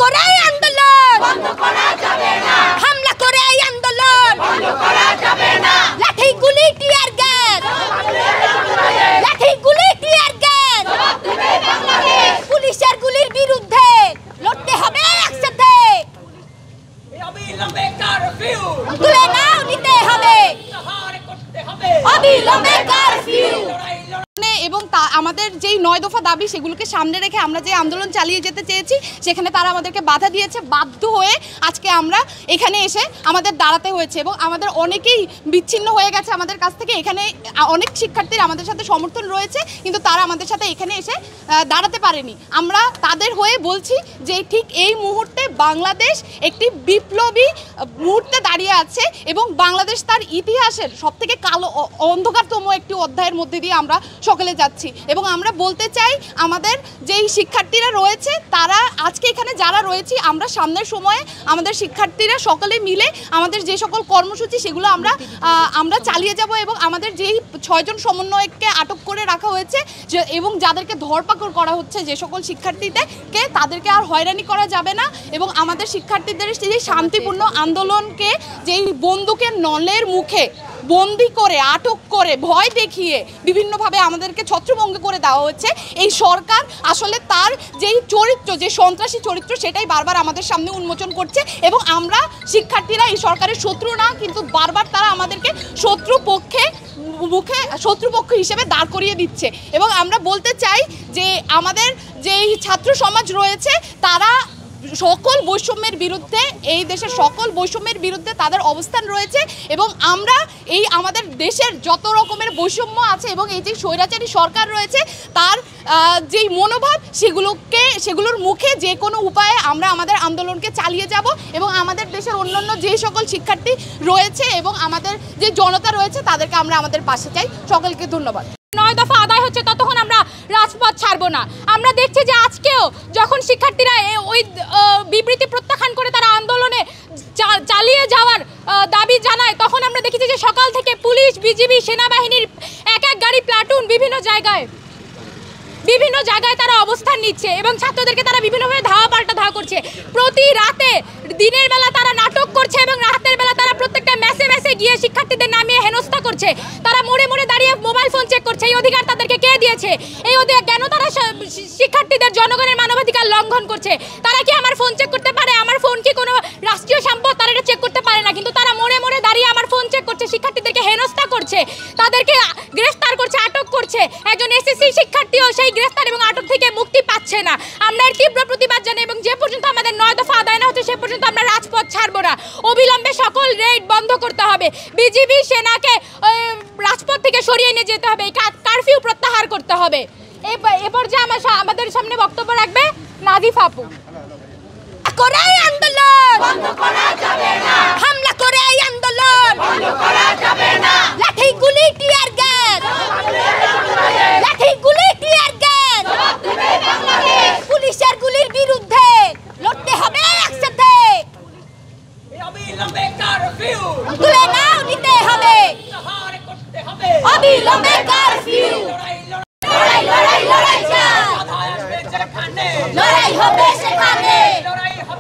করে এই আন্দোলন বন্ধ করা যাবে না, হামলা করে এই আন্দোলন বন্ধ করা যাবে না, লাঠি গুলি টিয়ার গ্যাস, লাঠি গুলি টিয়ার গ্যাস, পুলিশের গুলির বিরুদ্ধে লড়তে হবে একসাথে, অবিলম্বে কারফিউ তুলে নাও নিতে হবে, অবিলম্বে কারফিউ। এবং আমাদের যেই 9 দফা দাবি সেগুলোকে সামনে রেখে আমরা যে আন্দোলন চালিয়ে যেতে চেয়েছি সেখানে তারা আমাদেরকে বাধা দিয়েছে। বাধ্য হয়ে আজকে আমরা এখানে এসে আমাদের দাঁড়াতে হয়েছে এবং আমাদের অনেকেই বিচ্ছিন্ন হয়ে গেছে আমাদের কাছ থেকে। এখানে অনেক শিক্ষার্থীর আমাদের সাথে সমর্থন রয়েছে কিন্তু তারা আমাদের সাথে এখানে এসে দাঁড়াতে পারেনি। আমরা তাদের হয়ে বলছি যে ঠিক এই মুহূর্তে বাংলাদেশ একটি বিপ্লবী মুহূর্তে দাঁড়িয়ে আছে এবং বাংলাদেশ তার ইতিহাসের সবথেকে কালো অন্ধকারতম একটি অধ্যায়ের মধ্যে দিয়ে আমরা সকলে যাচ্ছি। এবং আমরা বলতে চাই আমাদের যেই শিক্ষার্থীরা রয়েছে তারা আজকে এখানে যারা রয়েছি আমরা সামনের সময়ে আমাদের শিক্ষার্থীরা সকলে মিলে আমাদের যে সকল কর্মসূচি সেগুলো আমরা চালিয়ে যাব এবং আমাদের যেই 6 জন সমন্বয়ককে আটক করে রাখা হয়েছে এবং যাদেরকে ধরপাকড় করা হচ্ছে যে সকল শিক্ষার্থীদেরকে তাদেরকে আর হয়রানি করা যাবে না এবং আমাদের শিক্ষার্থীদের সেই শান্তিপূর্ণ আন্দোলনকে যেই বন্দুকের নলের মুখে বন্দি করে আটক করে ভয় দেখিয়ে বিভিন্নভাবে আমাদেরকে ছত্রভঙ্গ করে দেওয়া হচ্ছে। এই সরকার আসলে তার যেই চরিত্র যে সন্ত্রাসী চরিত্র সেটাই বারবার আমাদের সামনে উন্মোচন করছে এবং আমরা শিক্ষার্থীরা এই সরকারের শত্রু না কিন্তু বারবার তারা আমাদেরকে শত্রুপক্ষ হিসেবে দাঁড় করিয়ে দিচ্ছে। এবং আমরা বলতে চাই যে আমাদের যেই ছাত্র সমাজ রয়েছে তারা সকল বৈষম্যের বিরুদ্ধে এই দেশের সকল বৈষম্যের বিরুদ্ধে তাদের অবস্থান রয়েছে এবং আমরা এই আমাদের দেশের যত রকমের বৈষম্য আছে এবং এই যে স্বৈরাচারী সরকার রয়েছে তার যেই মনোভাব সেগুলোর মুখে যে কোনো উপায়ে আমরা আমাদের আন্দোলনকে চালিয়ে যাব এবং আমাদের দেশের অন্যান্য যেই সকল শিক্ষার্থী রয়েছে এবং আমাদের যে জনতা রয়েছে তাদেরকে আমরা আমাদের পাশে চাই। সকলকে ধন্যবাদ। 9 দফা আদায় হচ্ছে ততক্ষণ আমরা রাজপথ ছাড়বো না। আমরা দেখছি যে আজকেও যখন শিক্ষার্থীরা ওই বিবৃতি প্রত্যাখ্যান করে তারা আন্দোলনে চালিয়ে যাওয়ার দাবি জানায় তখন আমরা দেখেছি যে সকাল থেকে পুলিশ বিজিবি সেনাবাহিনীর এক গাড়ি প্লাটুন বিভিন্ন জায়গায় তারা অবস্থান নিচ্ছে এবং ছাত্রদেরকে তারা বিভিন্নভাবে ধাওয়া করছে। প্রতি রাতে দিনের বেলা তারা নাটক করছে এবং রাতের বেলা তারা প্রত্যেকটা মেসে গিয়ে শিক্ষার্থীদের নামিয়ে হেনস্থা করছে। তারা মোড়ে দাঁড়িয়ে মোবাইল ফোন চেক করছে। এই অধিকার তাদেরকে কে দিয়েছে? এই অধিকার কেন তারা শিক্ষার্থীদের জনগণের মানবাধিকার লঙ্ঘন করছে? তারা কি আমার ফোন চেক করতে পারে? আমার ফোন কি কোনো রাষ্ট্রীয় সম্পদ? তারা এটা চেক করতে পারে না কিন্তু তারা মোড়ে দাঁড়িয়ে আমার ফোন চেক করছে, শিক্ষার্থীদেরকে হেনস্থা করছে, তাদেরকে গ্রেফতার করছে, আটক করছে। একজন এসএসসি শিক্ষার্থীও সেই গ্রেফতার এবং আটক থেকে মুক্তি পাচ্ছে না। আমরা এর তীব্র প্রতিবাদ জানাই এবং যে পর্যন্ত আমাদের 9 দফা আদায় না হচ্ছে সে পর্যন্ত আমরা রাজপথ ছাড়বো না। অবিলম্বে সকল রেড বন্ধ করতে হবে, বিজিবি সেনাকে রাজপথ থেকে সরিয়ে নিয়ে যেতে হবে, কারফিউ প্রত্যাহার করতে হবে। এরপর যে আমাদের সামনে বক্তব্য রাখবে নাজিফ আপু। করে এই আন্দোলন বন্ধ করা যাবে না, হামলা করে এই আন্দোলন বন্ধ করা যাবে না, লাঠি গুলি টিয়ার গ্যাস, লাঠি গুলি টিয়ার গ্যাস, পুলিশের গুলির বিরুদ্ধে লড়তে হবে একসাথে, অবিলম্বে কারফিউ তুলে নাও নিতে হবে, অবিলম্বে কারফিউ।